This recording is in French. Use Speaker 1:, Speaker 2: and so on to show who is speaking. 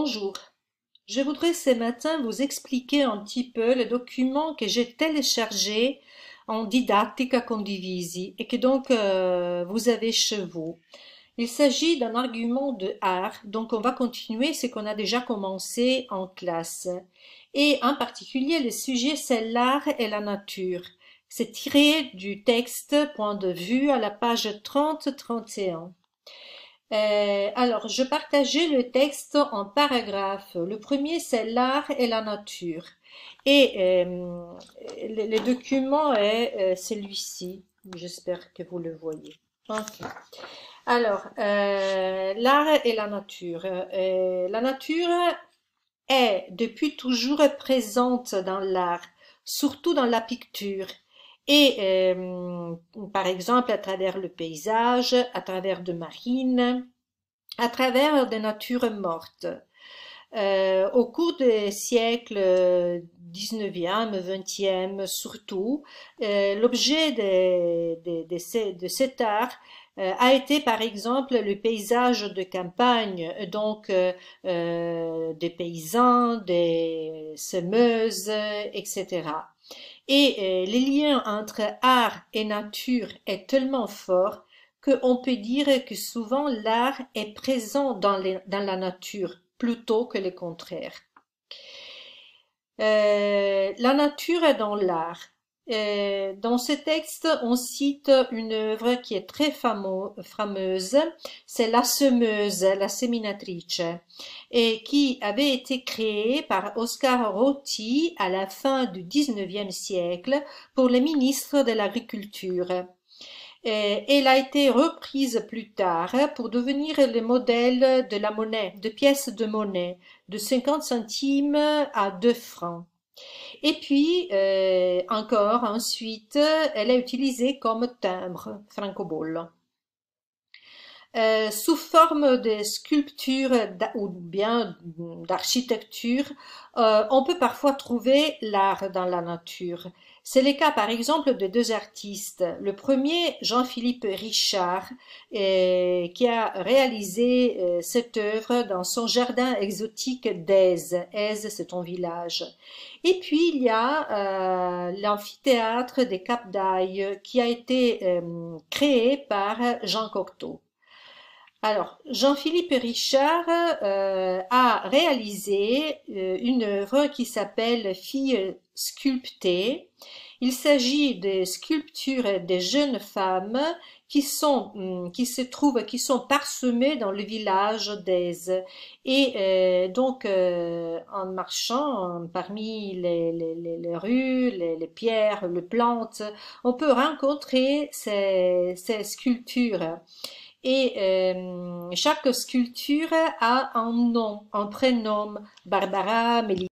Speaker 1: Bonjour, je voudrais ce matin vous expliquer un petit peu le document que j'ai téléchargé en Didactica Condivisi et que donc vous avez chez vous. Il s'agit d'un argument de art, donc on va continuer ce qu'on a déjà commencé en classe. Et en particulier, le sujet c'est l'art et la nature. C'est tiré du texte Point de vue à la page 30-31. Alors, je partageais le texte en paragraphes. Le premier, c'est l'art et la nature. Et le document est celui-ci. J'espère que vous le voyez. Ok. Alors, l'art et la nature. La nature est depuis toujours présente dans l'art, surtout dans la picture. Et par exemple à travers le paysage, à travers de marines, à travers des natures mortes. Au cours des siècles 19e, 20e surtout, l'objet de cet art a été par exemple le paysage de campagne, donc des paysans, des semeuses, etc. Et les liens entre art et nature est tellement fort qu'on peut dire que souvent l'art est présent dans la nature plutôt que le contraire. La nature est dans l'art. Dans ce texte, on cite une œuvre qui est très fameuse, c'est La Semeuse, la Seminatrice, et qui avait été créée par Oscar Rotti à la fin du XIXe siècle pour les ministres de l'Agriculture. Elle a été reprise plus tard pour devenir le modèle de la monnaie, de pièces de monnaie, de 50 centimes à 2 francs. Et puis, encore ensuite, elle est utilisée comme timbre francobollo. Sous forme de sculpture ou bien d'architecture, on peut parfois trouver l'art dans la nature. C'est le cas par exemple de deux artistes. Le premier, Jean-Philippe Richard, qui a réalisé cette œuvre dans son jardin exotique d'Èze. Èze, c'est un village. Et puis il y a l'amphithéâtre des Cap d'Aille qui a été créé par Jean Cocteau. Alors, Jean-Philippe Richard a réalisé une œuvre qui s'appelle Filles sculptées. Il s'agit de sculptures de jeunes femmes qui sont parsemées dans le village d'Èze. Et donc, en marchant parmi les rues, les pierres, les plantes, on peut rencontrer ces sculptures. Et chaque sculpture a un nom, un prénom, Barbara, Mélanie.